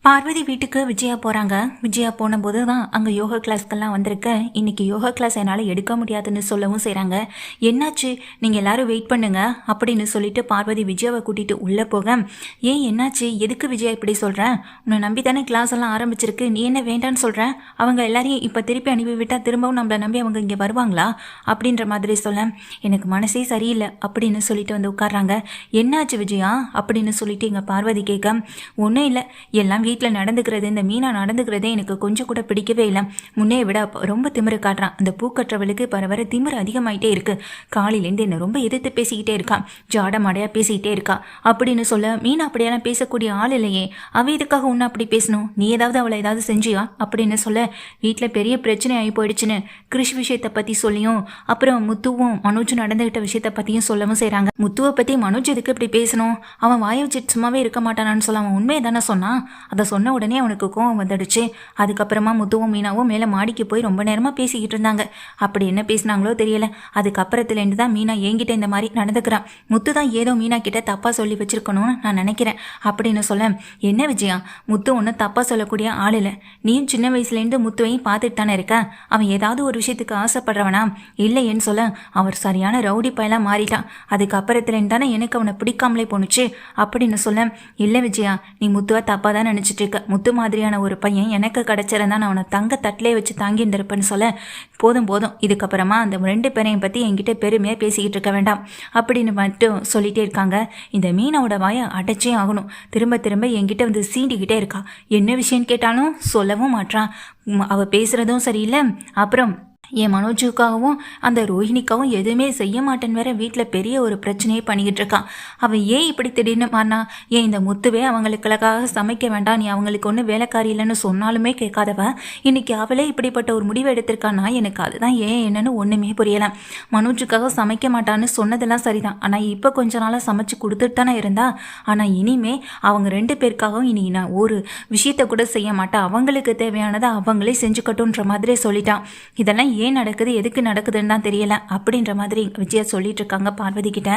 பார்வதி வீட்டுக்கு விஜயா போகிறாங்க. விஜயா போனபோது தான் அங்கே யோகா கிளாஸ்க்கெல்லாம் வந்திருக்கேன். இன்றைக்கி யோகா கிளாஸ் என்னால் எடுக்க முடியாதுன்னு சொல்லவும் செய்கிறாங்க. என்னாச்சு, நீங்கள் எல்லோரும் வெயிட் பண்ணுங்க அப்படின்னு சொல்லிட்டு பார்வதி விஜயாவை கூட்டிகிட்டு உள்ளே போக, ஏன் என்னாச்சு, எதுக்கு விஜயா இப்படி சொல்கிறேன், உன்னை நம்பி தானே கிளாஸ் எல்லாம் ஆரம்பிச்சிருக்கு, நீ என்ன வேண்டான்னு சொல்கிறேன், அவங்க எல்லாரையும் இப்போ திருப்பி அனுப்பி விட்டால் திரும்பவும் நம்மளை நம்பி அவங்க இங்கே வருவாங்களா அப்படின்ற மாதிரி சொல்ல, எனக்கு மனசே சரியில்லை அப்படின்னு சொல்லிட்டு வந்து உட்கார்றாங்க. என்னாச்சு விஜயா அப்படின்னு சொல்லிட்டு எங்கள் பார்வதி கேட்க, ஒன்றும் இல்லை, எல்லாம் வீட்டில் நடந்துக்கிறது, இந்த மீனா நடந்துக்கிறதே எனக்கு கொஞ்சம் கூட பிடிக்கவே இல்லை. முன்னே விட ரொம்ப திமிரு காட்டுறான். அந்த பூக்கற்றவளுக்கு வர திமிரு அதிகமாயிட்டே இருக்கு. காலையிலேருந்து என்னை ரொம்ப எதிர்த்து பேசிக்கிட்டே இருக்கான், ஜாட மாடையாக பேசிக்கிட்டே இருக்கா அப்படின்னு சொல்ல, மீனா அப்படியெல்லாம் பேசக்கூடிய ஆள் இல்லையே, அவள் இதுக்காக ஒன்று அப்படி பேசணும், நீ ஏதாவது அவளை ஏதாவது செஞ்சியா அப்படின்னு சொல்ல, வீட்டில் பெரிய பிரச்சனை ஆகி போயிடுச்சுன்னு கிருஷ் விஷயத்தை பற்றி சொல்லியும், அப்புறம் முத்துவும் மனோஜும் நடந்துகிட்ட விஷயத்தை பற்றியும் சொல்லவும் செய்கிறாங்க. முத்துவை பற்றி மனோஜ் எதுக்கு இப்படி பேசணும், அவன் வாயை வச்சுட்டு சும்மாவே இருக்க மாட்டானான்னு சொல்ல, அவன் உண்மையை தானே சொன்னான். அதை சொன்ன உடனே அவனுக்கு கோவம் வந்துடுச்சு. அதுக்கப்புறமா முத்துவும் மீனாவும் மேலே மாடிக்கு போய் ரொம்ப நேரமாக பேசிக்கிட்டு இருந்தாங்க. அப்படி என்ன பேசினாங்களோ தெரியல. அதுக்கப்புறத்துலேருந்து தான் மீனா என்கிட்ட இந்த மாதிரி நடந்துக்கிறான். முத்து தான் ஏதோ மீனா கிட்ட தப்பாக சொல்லி வச்சிருக்கணும்னு நான் நினைக்கிறேன் அப்படின்னு சொல்ல, என்ன விஜயா, முத்து ஒன்றும் தப்பாக சொல்லக்கூடிய ஆள் இல்லை. நீயும் சின்ன வயசுலேருந்து முத்துவையும் பார்த்துட்டு தானே இருக்க. அவன் ஏதாவது ஒரு விஷயத்துக்கு ஆசைப்படுறவனா இல்லையேன்னு சொல்ல, அவர் சரியான ரவுடி பயலாக மாறிட்டான். அதுக்கப்புறத்துலேருந்து தானே எனக்கு அவனை பிடிக்காமலே போணுச்சு அப்படின்னு சொல்ல, இல்லை விஜயா, நீ முத்துவை தப்பாக தான் நினச்சிட்டு இருக்க. முத்து மாதிரியான ஒரு பையன் எனக்கு கிடைச்சிருந்தா நான் அவனை தங்க தட்டிலே வச்சு தாங்கி இருந்திருப்பேன்னு சொல்ல, போதும் இதுக்கப்புறமா அந்த 2 பேரையும் பற்றி என்கிட்ட பெருமையாக பேசிக்கிட்டு இருக்க வேண்டாம் அப்படின்னு மட்டும் சொல்லிட்டே இருக்காங்க. இந்த மீனோட வாயை அடைச்சே ஆகணும். திரும்ப திரும்ப என்கிட்ட வந்து சீண்டிக்கிட்டே இருக்கா. என்ன விஷயம்னு கேட்டாலும் சொல்லவும் மாட்டான். அவள் பேசுகிறதும் சரியில்லை. அப்புறம் என் மனோஜுக்காகவும் அந்த ரோஹிணிக்காகவும் எதுவுமே செய்ய மாட்டேன்னு வேற வீட்டில் பெரிய ஒரு பிரச்சனையே பண்ணிக்கிட்டு இருக்கான். அவன் ஏன் இப்படி திடீர்னு மாறினா, ஏன் இந்த முத்துவே அவங்களுக்காக சமைக்க வேண்டாம், நீ அவங்களுக்கு ஒன்றும் வேலைக்காரி இல்லைன்னு சொன்னாலுமே கேட்காதவ இன்னைக்கு அவளே இப்படிப்பட்ட ஒரு முடிவை எடுத்திருக்கான்னா எனக்கு அதுதான் ஏன் என்னன்னு ஒன்றுமே புரியலை. மனோஜுக்காக சமைக்க மாட்டான்னு சொன்னதெல்லாம் சரிதான், ஆனால் இப்போ கொஞ்ச நாளாக சமைச்சு கொடுத்துட்டு தானே இருந்தா. ஆனால் இனிமே அவங்க 2 பேருக்காகவும் இனி நான் ஒரு விஷயத்த கூட செய்ய மாட்டேன், அவங்களுக்கு தேவையானதை அவங்களே செஞ்சுக்கட்டும்ன்ற மாதிரி சொல்லிட்டான். இதெல்லாம் ஏன் நடக்குது, எதுக்கு நடக்குதுன்னு தான் தெரியல அப்படின்ற மாதிரி விஜயா சொல்லிட்டு இருக்காங்க பார்வதி கிட்ட.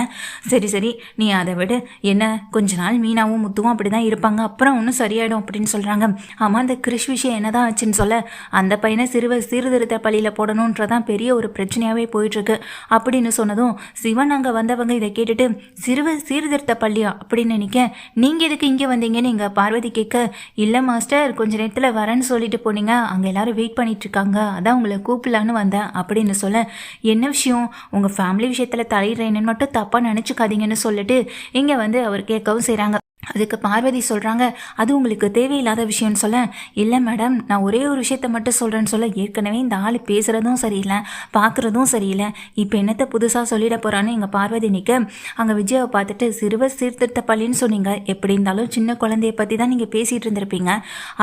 சரி நீ அதை விட, என்ன கொஞ்ச நாள் மீனாவும் முத்துவும் அப்படி தான் இருப்பாங்க, அப்புறம் ஒன்றும் சரியாயிடும் அப்படின்னு சொல்கிறாங்க. ஆமாம், அந்த கிருஷ் விஷயம் என்னதான் ஆச்சுன்னு சொல்ல, அந்த பையனை சீர்திருத்த பள்ளியில் போடணுன்றதான் பெரிய ஒரு பிரச்சனையாகவே போயிட்டுருக்கு அப்படின்னு சொன்னதும், சிவன் அங்கே வந்தவங்க இதை கேட்டுட்டு, சீர்திருத்த பள்ளியா அப்படின்னு நினைக்க, நீங்கள் எதுக்கு இங்கே வந்தீங்கன்னு எங்கள் பார்வதி கேட்க, இல்லை மாஸ்டர், கொஞ்ச நேரத்தில் வரேன்னு சொல்லிட்டு போனீங்க, அங்கே எல்லாரும் வெயிட் பண்ணிட்டு இருக்காங்க, அதான் உங்களை கூப்பிடலான்னு வந்தேன் அப்படின்னு சொல்ல, என்ன விஷயம், உங்கள் ஃபேமிலி விஷயத்தில் தலையிடுறேன்னு மட்டும் தப்பாக நினச்சிக்காதீங்கன்னு சொல்லிட்டு இங்கே வந்து அவர் கேட்கவும் செய்கிறாங்க. அதுக்கு பார்வதி சொல்கிறாங்க, அது உங்களுக்கு தேவையில்லாத விஷயம்னு சொல்ல, இல்லை மேடம், நான் ஒரே ஒரு விஷயத்த மட்டும் சொல்கிறேன்னு சொல்ல, ஏற்கனவே இந்த ஆள் பேசுகிறதும் சரியில்லை, பார்க்குறதும் சரியில்லை, இப்போ என்னத்தை புதுசாக சொல்லிட போகிறான்னு எங்கள் பார்வதி நிற்க, அங்கே விஜயாவை பார்த்துட்டு, சிறுவர் சீர்திருத்த பள்ளின்னு சொன்னீங்க, எப்படி இருந்தாலும் சின்ன குழந்தைய பற்றி தான் நீங்கள் பேசிகிட்டு இருந்திருப்பீங்க,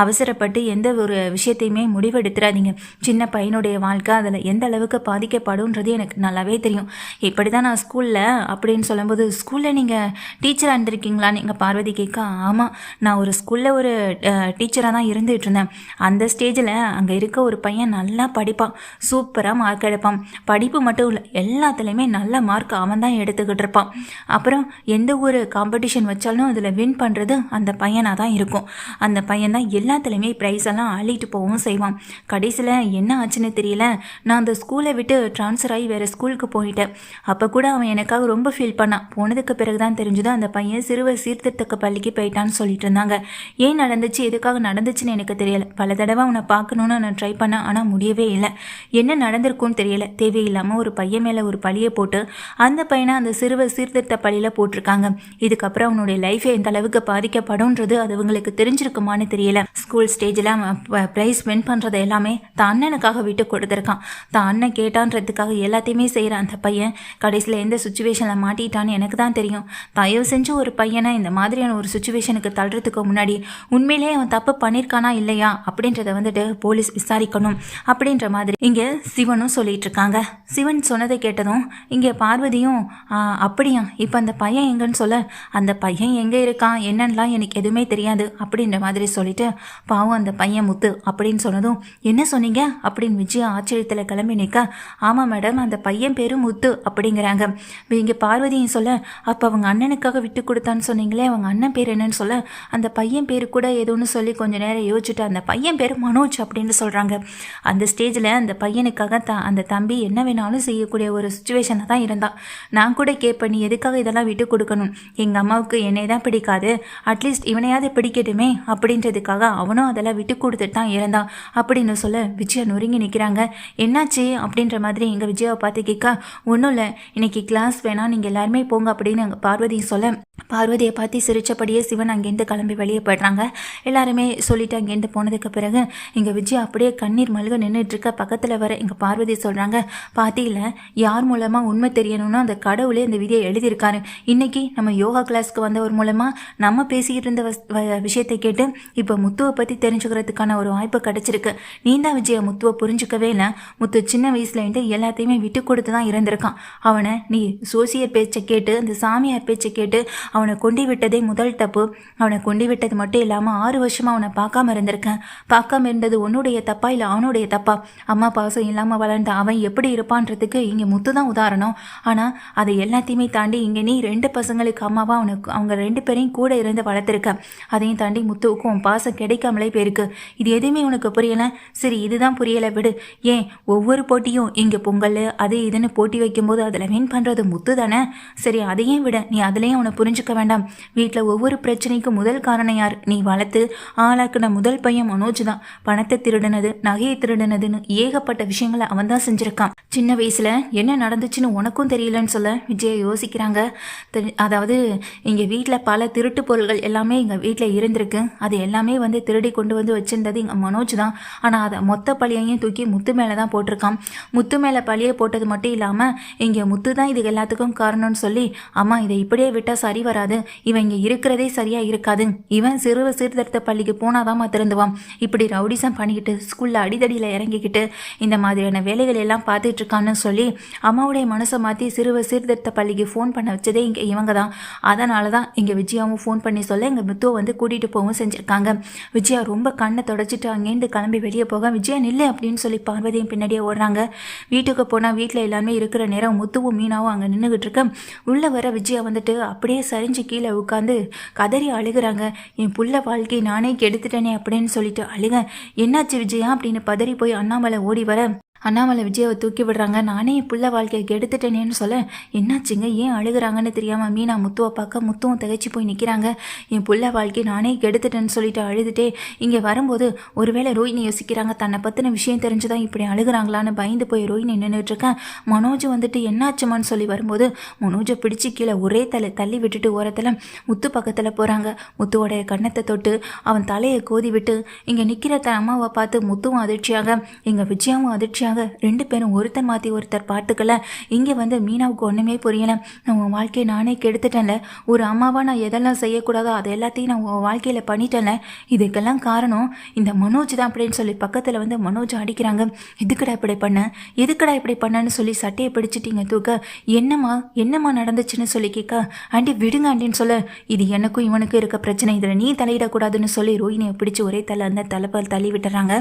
அவசரப்பட்டு எந்த ஒரு விஷயத்தையுமே முடிவெடுத்துடாதீங்க, சின்ன பையனுடைய வாழ்க்கை அதில் எந்த அளவுக்கு பாதிக்கப்படும்ன்றது எனக்கு நல்லாவே தெரியும். இப்படி தான் நான் ஸ்கூலில் அப்படின்னு சொல்லும்போது, ஸ்கூலில் நீங்கள் டீச்சராக இருந்திருக்கீங்களான்னு எங்கள் பார்வதி கேட்க, ஆமாம், நான் ஒரு ஸ்கூலில் ஒரு டீச்சராக தான் இருந்துகிட்டு இருந்தேன். அந்த ஸ்டேஜில் அங்கே இருக்க ஒரு பையன் நல்லா படிப்பான், சூப்பராக மார்க் எடுப்பான், படிப்பு மட்டும் இல்லை எல்லாத்துலேயுமே நல்ல மார்க் அவன் தான் எடுத்துக்கிட்டு இருப்பான். அப்புறம் எந்த ஒரு காம்படிஷன் வச்சாலும் அதில் வின் பண்ணுறது அந்த பையனாக தான் இருக்கும். அந்த பையன் தான் எல்லாத்துலேயுமே ப்ரைஸ் எல்லாம் அள்ளிட்டு போகவும் செய்வான். கடைசியில் என்ன ஆச்சுன்னு தெரியல, நான் அந்த ஸ்கூலை விட்டு ட்ரான்ஸ்ஃபர் ஆகி வேறு ஸ்கூலுக்கு போயிட்டேன். அப்போ கூட அவன் எனக்காக ரொம்ப ஃபீல் பண்ணான். போனதுக்கு பிறகு தான் தெரிஞ்சுது அந்த பையன் சிறுவர் சீர்திருத்த பள்ளிக்கு போயிட்டான்னு சொல்லிட்டு இருந்தாங்க. ஏன் நடந்துச்சு, எதுக்காக நடந்துச்சுன்னு எனக்கு தெரியல. பல தடவை அவனை பார்க்கணுன்னு நான் ட்ரை பண்ணேன், ஆனால் முடியவே இல்லை. என்ன நடந்திருக்கும்னு தெரியல. தேவையில்லாமல் ஒரு பையன் மேலே ஒரு பழியை போட்டு அந்த பையனை அந்த சிறுவர் சீர்திருத்த பள்ளியில் போட்டிருக்காங்க. இதுக்கப்புறம் அவனுடைய லைஃபை எந்த அளவுக்கு பாதிக்கப்படும்ன்றது அது அவங்களுக்கு தெரிஞ்சிருக்குமான்னு தெரியல. ஸ்கூல் ஸ்டேஜில் ப்ரைஸ் வின் பண்ணுறது எல்லாமே தான் அண்ணனுக்காக விட்டு கொடுத்துருக்கான். தான் அண்ணன் கேட்டான்றதுக்காக எல்லாத்தையுமே செய்கிற அந்த பையன் கடைசியில் எந்த சுச்சுவேஷனில் மாட்டிட்டான்னு எனக்கு தான் தெரியும். தயவு செஞ்சு ஒரு பையனை இந்த மாதிரியான ஒரு சுச்சுவேஷனுக்கு தள்ளுறதுக்கு முன்னாடி உண்மையிலேயே அவன் தப்பு பண்ணியிருக்கானா இல்லையா அப்படின்றத வந்துட்டு போலீஸ் விசாரிக்கணும் அப்படின்ற மாதிரி இங்கே சிவனும் சொல்லிட்டு இருக்காங்க. சிவன் சொன்னதை கேட்டதும் இங்கே பார்வதியும், அப்படியா, இப்போ அந்த பையன் எங்கன்னு சொல்ல, அந்த பையன் எங்கே இருக்கான் என்னன்னலாம் எனக்கு எதுவுமே தெரியாது அப்படின்ற மாதிரி சொல்லிட்டு, பாவம் அந்த பையன் முத்து அப்படின்னு சொன்னதும், என்ன சொன்னீங்க அப்படின்னு விஜயா ஆச்சரியத்தில் கிளம்பி நிற்க, ஆமாம் மேடம், அந்த பையன் பேரும் முத்து அப்படிங்கிறாங்க. இங்கே பார்வதியும் சொல்ல, அப்போ அவங்க அண்ணனுக்காக விட்டு கொடுத்தான்னு சொன்னீங்களே, அவங்க அண்ணன் பேர் என்னன்னு சொல்ல அந்த பையன் பேர் கூட ஏதோன்னு சொல்லி கொஞ்சம் நேரம் யோசிச்சுட்டு அந்த பையன் பேர் மனோஜ் அப்படின்னு சொல்கிறாங்க. அந்த ஸ்டேஜில் அந்த பையனுக்காக அந்த தம்பி என்ன வேணாலும் செய்யக்கூடிய ஒரு சுச்சுவேஷனில் தான் இருந்தான். நான் கூட கேட்பேன், நீ எதுக்காக இதெல்லாம் விட்டு கொடுக்கணும்? எங்கள் அம்மாவுக்கு என்னை தான் பிடிக்காது, அட்லீஸ்ட் இவனையாவது பிடிக்கட்டுமே அப்படின்றதுக்காக அவனும் அதெல்லாம் விட்டு கொடுத்துட்டு தான் இருந்தான் அப்படின்னு சொல்ல விஜயா நொறுங்கி நிற்கிறாங்க. என்னாச்சு அப்படின்ற மாதிரி எங்கள் விஜயாவை பார்த்து கேட்க, ஒன்றும் இல்லை, இன்னைக்கு கிளாஸ் வேணாம், நீங்கள் எல்லாருமே போங்க அப்படின்னு எங்கள் பார்வதி சொல்ல பார்வதியை பார்த்து சிரிச்சபடியே சிவன் அங்கேருந்து கிளம்பி வெளியே போய்ட்றாங்க. எல்லாருமே சொல்லிட்டு அங்கேருந்து போனதுக்கு பிறகு எங்கள் விஜய் அப்படியே கண்ணீர் மல்க நின்றுட்டு இருக்க பக்கத்தில் வர எங்கள் பார்வதி சொல்கிறாங்க, பாத்தியில் யார் மூலமாக உண்மை தெரியணும்னு அந்த கடவுளே இந்த விதியை எழுதியிருக்காரு. இன்னைக்கு நம்ம யோகா கிளாஸ்க்கு வந்தவர் மூலமாக நம்ம பேசிக்கிட்டு இருந்த விஷயத்தை கேட்டு இப்போ முத்துவை பற்றி தெரிஞ்சுக்கிறதுக்கான ஒரு வாய்ப்பு கிடச்சிருக்கு. நீ தான் விஜயை முத்துவை புரிஞ்சுக்கவே இல்லை. முத்து சின்ன வயசுலேருந்து எல்லாத்தையுமே விட்டு கொடுத்து தான் இருந்திருக்கான். அவனை நீ சோசியர் பேச்சை கேட்டு அந்த சாமியார் பேச்சை கேட்டு அவனை கொண்டு விட்டதே முதல் தப்பு. அவனை கொண்டு விட்டது மட்டும் இல்லாமல் 6 வருஷமாக அவனை பார்க்காம இருந்திருக்கேன். பார்க்காம இருந்தது உன்னுடைய தப்பா இல்லை அவனுடைய தப்பா? அம்மா பாசம் இல்லாமல் வளர்ந்த அவன் எப்படி இருப்பான்றதுக்கு இங்கே முத்து தான் உதாரணம். ஆனால் அதை எல்லாத்தையுமே தாண்டி இங்கே நீ 2 பசங்களுக்கு அம்மாவா அவங்க 2 பேரையும் கூட இருந்து வளர்த்துருக்க. அதையும் தாண்டி முத்துவுக்கும் உன் பாசம் கிடைக்காமலே போயிருக்கு. இது எதுவுமே உனக்கு புரியலை. சரி, இதுதான் புரியலை விடு. ஏன் ஒவ்வொரு போட்டியும் இங்கே பொங்கல் அது இதுன்னு போட்டி வைக்கும்போது அதில் வின் பண்ணுறது முத்து தானே? சரி, அதையும் விட நீ அதுலேயும் அவனை புரிஞ்சுக்க வேண்டாம். வீட்டில் ஒவ்வொரு பிரச்சனைக்கும் முதல் காரணம் யார்? நீ வளர்த்து ஆளாக்குன முதல் பையன் மனோஜ் தான். பணத்தை திருடுனது, நகையை திருடுனதுன்னு ஏகப்பட்ட விஷயங்களை அவன் தான் செஞ்சிருக்கான். சின்ன வயசுல என்ன நடந்துச்சுன்னு உனக்கும் தெரியலன்னு சொல்ல விஜய யோசிக்கிறாங்க. அதாவது எங்க வீட்டில் பல திருட்டு பொருள்கள் எல்லாமே எங்க வீட்டில் இருந்திருக்கு. அது எல்லாமே திருடி கொண்டு வச்சிருந்தது எங்க மனோஜ் தான். ஆனால் அதை மொத்த பழியையும் தூக்கி முத்து மேலே தான் போட்டிருக்கான். முத்து மேலே பழியை போட்டது மட்டும் இல்லாமல் இங்கே முத்து தான் இது எல்லாத்துக்கும் காரணம்னு சொல்லி, அம்மா இதை இப்படியே விட்டால் சரி வராது, இவன் இங்கே இருக்கிறதே சரியா இருக்காது, இவன் சீர்திருத்த பள்ளிக்கு போனாதாம்மா திருந்துவான், இப்படி ரவுடிசம் பண்ணிக்கிட்டு ஸ்கூல்ல அடிதடியில் இறங்கிக்கிட்டு இந்த மாதிரியான வேலைகள் எல்லாம் பார்த்துட்டு இருக்கான்னு சொல்லி அம்மாவுடைய மனசை மாற்றி சீர்திருத்த பள்ளிக்கு ஃபோன் பண்ண வச்சதே இங்கே இவங்க தான். அதனால தான் இங்கே விஜயாவும் ஃபோன் பண்ணி சொல்ல எங்கள் முத்துவை கூட்டிகிட்டு போகவும் செஞ்சுருக்காங்க. விஜயா ரொம்ப கண்ணை தொடச்சிட்டு அங்கேருந்து கிளம்பி வெளியே போக, விஜயா நில்லு அப்படின்னு சொல்லி பார்வதியும் பின்னாடியே ஓடுறாங்க. வீட்டுக்கு போனால் வீட்டில் எல்லாமே இருக்கிற நேரம் முத்துவும் மீனாவும் அங்கே நின்றுக்கிட்டு இருக்க உள்ளே வர விஜயா அப்படியே சரிஞ்சு கீழே உட்காந்து கதறி அழுகிறாங்க. என் புள்ள வாழ்க்கையை நானே கெடுத்துட்டேனே அப்படின்னு சொல்லிட்டு அழுக. என்னாச்சு விஜயா அப்படின்னு பதறி போய் அண்ணாமலை ஓடி வர அண்ணாமலை விஜயாவை தூக்கி விடுறாங்க. நானே என் புள்ள வாழ்க்கையை கெடுத்துட்டேனேன்னு சொல்ல, என்னாச்சுங்க ஏன் அழுகிறாங்கன்னு தெரியாமல் மீனா முத்துவை பார்க்க முத்துவும் திகைச்சு போய் நிற்கிறாங்க. என் புள்ள வாழ்க்கையை நானே கெடுத்துட்டேன்னு சொல்லிட்டு அழுதுட்டே இங்கே வரும்போது ஒருவேளை ரோஹிணி யோசிக்கிறாங்க, தன்னை பற்றின விஷயம் தெரிஞ்சுதான் இப்படி அழுகிறாங்களான்னு பயந்து போய் ரோஹிணி நின்றுட்டுருக்கேன். மனோஜ் என்னாச்சுமான்னு சொல்லி வரும்போது மனோஜை பிடிச்சி கீழே ஒரே தள்ளி விட்டுட்டு ஓரத்தில் முத்து பக்கத்தில் போகிறாங்க. முத்துவோடைய கன்னத்தை தொட்டு அவன் தலையை கோதி விட்டு இங்கே நிற்கிற அம்மாவை பார்த்து முத்துவும் அதிர்ச்சியாக எங்கள் விஜயாவும் அதிர்ச்சியாக 2 பேரும் ஒருத்தர் மாற்றி ஒருத்தர் பார்த்துக்கல. இங்கே மீனாவுக்கு ஒன்றுமே புரியலை. நான் உன் வாழ்க்கையை நானே கெடுத்துட்டேன்ல, ஒரு அம்மாவாக நான் எதெல்லாம் செய்யக்கூடாதோ அதை எல்லாத்தையும் நான் உன் வாழ்க்கையில் பண்ணிட்டேன்ல, இதுக்கெல்லாம் காரணம் இந்த மனோஜ் தான் அப்படின்னு சொல்லி பக்கத்தில் மனோஜ் அடிக்கிறாங்க. எதுக்கடா இப்படி பண்ணன்னு சொல்லி சட்டையை பிடிச்சிட்டிங்க தூக்க. என்னம்மா நடந்துச்சுன்னு சொல்லி கேட்க, ஆண்டி விடுங்க ஆண்டின்னு சொல்ல, இது எனக்கும் இவனுக்கும் இருக்க பிரச்சனை, இதில் நீ தலையிடக்கூடாதுன்னு சொல்லி ரோஹிணியை பிடிச்சி ஒரே அந்த தலைப்பால் தள்ளி விட்டுறாங்க.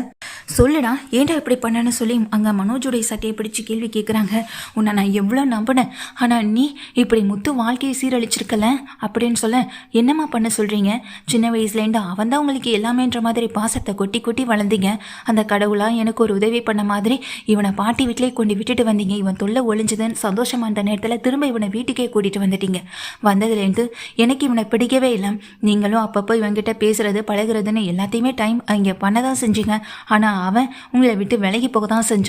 சொல்லுடா ஏன்டா இப்படி பண்ணன்னு சொல்லி அங்கே மனோஜுடைய சட்டையை பிடிச்சி கேள்வி கேட்குறாங்க. உன்னை நான் எவ்வளோ நம்பினேன், ஆனால் நீ இப்படி முத்து வாழ்க்கையை சீரழிச்சிருக்கல அப்படின்னு சொல்ல, என்னம்மா பண்ண சொல்கிறீங்க? சின்ன வயசுலேருந்து அவன் தான் உங்களுக்கு எல்லாமேன்ற மாதிரி பாசத்தை கொட்டி கொட்டி வளர்ந்தீங்க. அந்த கடவுளாக எனக்கு ஒரு உதவி பண்ண மாதிரி இவனை பாட்டி வீட்டிலே கொண்டு விட்டுட்டு வந்தீங்க. இவன் தொல்லை ஒழிஞ்சுதுன்னு சந்தோஷமாக அந்த நேரத்தில் திரும்ப இவனை வீட்டுக்கே கூட்டிகிட்டு வந்துட்டீங்க. வந்ததுலேருந்து எனக்கு இவனை பிடிக்கவே இல்லை. நீங்களும் அப்பப்போ இவன்கிட்ட பேசுறது பழகுறதுன்னு எல்லாத்தையுமே டைம் இங்கே பண்ண தான் செஞ்சீங்க. ஆனால் அவன் உங்களை விட்டு விலகி போக தான் செஞ்சான்.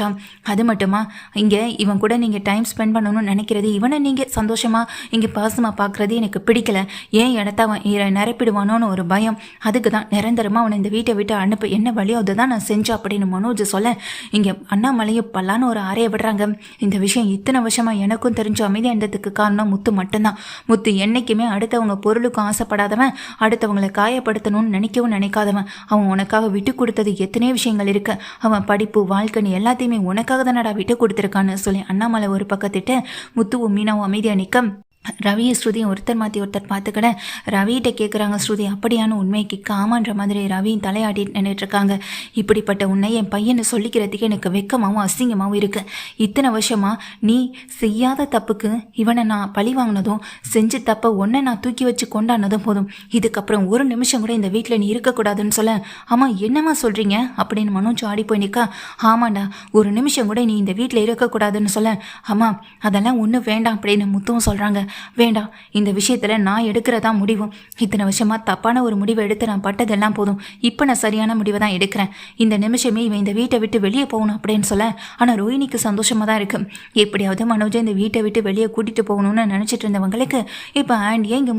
அது மட்டுமா, இங்கே இவன் கூட நீங்கள் டைம் ஸ்பெண்ட் பண்ணணும்னு நினைக்கிறது, இவனை நீங்கள் சந்தோஷமாக இங்கே பாசமாக பார்க்குறது எனக்கு பிடிக்கல. ஏன் இடத்த அவன் நிரப்பிடுவானோன்னு ஒரு பயம். அதுக்கு தான் நிரந்தரமாக அவனை இந்த வீட்டை விட்டு அனுப்ப என்ன வழியோ அதை தான் நான் செஞ்சேன் அப்படின்னு மனோஜ் சொல்ல, இங்கே அண்ணாமலையை பல்லான்னு ஒரு அறைய விடுறாங்க. இந்த விஷயம் இத்தனை வருஷமாக எனக்கும் தெரிஞ்ச அமைதியாக இருந்ததுக்கு காரணம் முத்து மட்டும்தான். முத்து என்றைக்குமே அடுத்தவங்க பொருளுக்கும் ஆசைப்படாதவன், அடுத்தவங்களை காயப்படுத்தணும்னு நினைக்கவும் நினைக்காதவன். அவன் உனக்காக விட்டு கொடுத்தது எத்தனையோ விஷயங்கள் இருக்கு. அவன் படிப்பு வாழ்க்கைன்னு எல்லாத்தையுமே உனக்காக தானடா விட்டு கொடுத்துருக்கான்னு சொல்லி அண்ணாமலை ஒரு பக்கத்திட்டு முத்துவும் மீனாவும் அமைதியாக நிற்க, ரவியை ஸ்ருதியும் ஒருத்தர் மாற்றி ஒருத்தர் பார்த்துக்கிட ரவிகிட்ட கேட்குறாங்க ஸ்ருதி அப்படியான உண்மைக்கு காமான்ற மாதிரி ரவியும் தலையாட்டிட்டு நின்றுட்டு இருக்காங்க. இப்படிப்பட்ட உன்னை என் பையனை சொல்லிக்கிறதுக்கு எனக்கு வெக்கமாகவும் அசிங்கமாகவும் இருக்கு. இத்தனை வருஷமா நீ செய்யாத தப்புக்கு இவனை நான் பழி வாங்கினதும் செஞ்சு தப்பை ஒன்றை நான் தூக்கி வச்சு கொண்டாடினதும் போதும். இதுக்கப்புறம் ஒரு நிமிஷம் கூட இந்த வீட்டில் நீ இருக்கக்கூடாதுன்னு சொல்ல. ஆமாம் என்னம்மா சொல்கிறீங்க அப்படின்னு மனோஜ் ஆடி போய் நிற்கா. ஆமாண்டா ஒரு நிமிஷம் கூட நீ இந்த வீட்டில் இருக்கக்கூடாதுன்னு சொல்ல. ஆமாம் அதெல்லாம் ஒன்றும் வேண்டாம் அப்படின்னு முத்துவும் சொல்கிறாங்க. வேண்டாம் இந்த விஷயத்துல நான் எடுக்கிறதா முடிவும். இத்தனை வருஷமா தப்பான ஒரு முடிவை எடுத்து நான் பட்டதெல்லாம் போதும். இப்போ நான் சரியான முடிவை தான் எடுக்கிறேன். இந்த நிமிஷமே இவன் இந்த வீட்டை விட்டு வெளியே போகணும் அப்படின்னு சொல்ல. ஆனால் ரோஹிணிக்கு சந்தோஷமா தான் இருக்கு. எப்படியாவது மனோஜை இந்த வீட்டை விட்டு வெளியே கூட்டிட்டு போகணும்னு நினைச்சிட்டு இருந்தவங்களுக்கு இப்போ ஆண்டியே இங்கே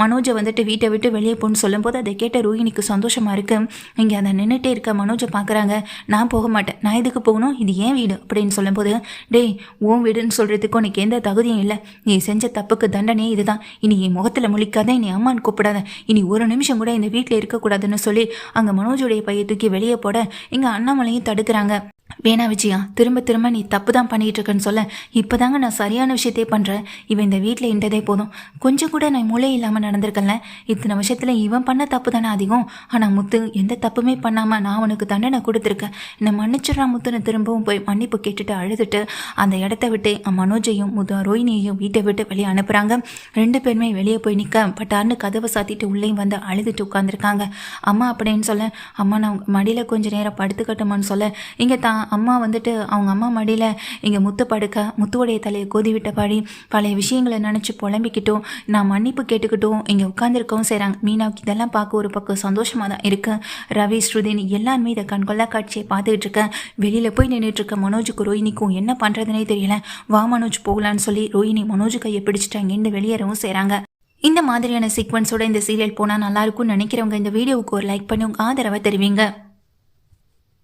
மனோஜை வந்துட்டு வீட்டை விட்டு வெளியே போகணும்னு சொல்லும்போது அதை கேட்ட ரோஹிணிக்கு சந்தோஷமா இருக்கு. இங்கே அதை நின்றுட்டே இருக்க மனோஜை பார்க்குறாங்க. நான் போக மாட்டேன், நான் எதுக்கு போகணும், இது ஏன் வீடு அப்படின்னு சொல்லும்போது டேய் உன் வீடுன்னு சொல்றதுக்கு உனக்கு எந்த தகுதியும் இல்லை. நீ செஞ்ச தப்புக்கு தண்டனையே இதுதான். இனி என் முகத்துல முழிக்காத, இனி அம்மான்னு கூப்பிடாத, இனி ஒரு நிமிஷம் கூட இந்த வீட்டில் இருக்கக்கூடாதுன்னு சொல்லி அங்கே மனோஜுடைய பையை தூக்கி வெளியே போட இங்கே அண்ணாமலையும் தடுக்கிறாங்க. வேணா விஜயா, திரும்ப திரும்ப நீ தப்பு தான் பண்ணிட்டு இருக்கன்னு சொல்ல. இப்போதாங்க நான் சரியான விஷயத்தையே பண்ணுறேன். இவன் இந்த வீட்டில் இருந்ததே போதும். கொஞ்சம் கூட நான் மூளை இல்லாமல் நடந்திருக்கல. இத்தனை வருஷத்தில் இவன் பண்ண தப்பு தானே அதிகம். ஆனால் முத்து எந்த தப்புமே பண்ணாமல் நான் அவனுக்கு தண்டனை கொடுத்துருக்கேன். என்னை மன்னிச்சிடறா முத்துன்னு திரும்பவும் போய் மன்னிப்பு கேட்டுட்டு அழுதுட்டு அந்த இடத்த விட்டு மனோஜையும் ரோஹிணியையும் வீட்டை விட்டு வெளியே அனுப்புகிறாங்க. ரெண்டு பேருமே வெளியே போய் நிற்க பட்டார்னு கதவை சாத்திட்டு உள்ளேயும் வந்து அழுதுட்டு உட்காந்துருக்காங்க. அம்மா அப்படின்னு சொல்ல. அம்மா நான் மடியில் கொஞ்சம் நேரம் படுத்துக்கட்டுமான்னு சொல்ல. இங்கே தான் அம்மா வந்துட்டு அவங்க அம்மா மடியில் இங்கே முத்து படுக்க முத்துவோடைய தலையை கோதி விட்டபடி பழைய விஷயங்களை நினச்சி புலம்பிக்கிட்டும் நான் மன்னிப்பு கேட்டுக்கிட்டும் இங்கே உட்காந்துருக்கவும் செய்கிறாங்க. மீனாவுக்கு இதெல்லாம் பார்க்க ஒரு பக்கம் சந்தோஷமாக தான் இருக்கு. ரவி ஸ்ருதினி எல்லாருமே இதை கண்கொள்ளா காட்சியை பார்த்துக்கிட்டு இருக்கேன். வெளியில் போய் நின்றுட்டுருக்க மனோஜுக்கு ரோஹிணிக்கும் என்ன பண்ணுறதுனே தெரியல. வா மனோஜ் போகலான்னு சொல்லி ரோஹிணி மனோஜ் கையை பிடிச்சிட்டு அங்கேருந்து வெளியேறவும் செய்கிறாங்க. இந்த மாதிரியான சீக்வன்ஸோட இந்த சீரியல் போனால் நல்லாயிருக்கும்னு நினைக்கிறவங்க இந்த வீடியோவுக்கு ஒரு லைக் பண்ணி உங்கள் ஆதரவை தெரிவிங்க.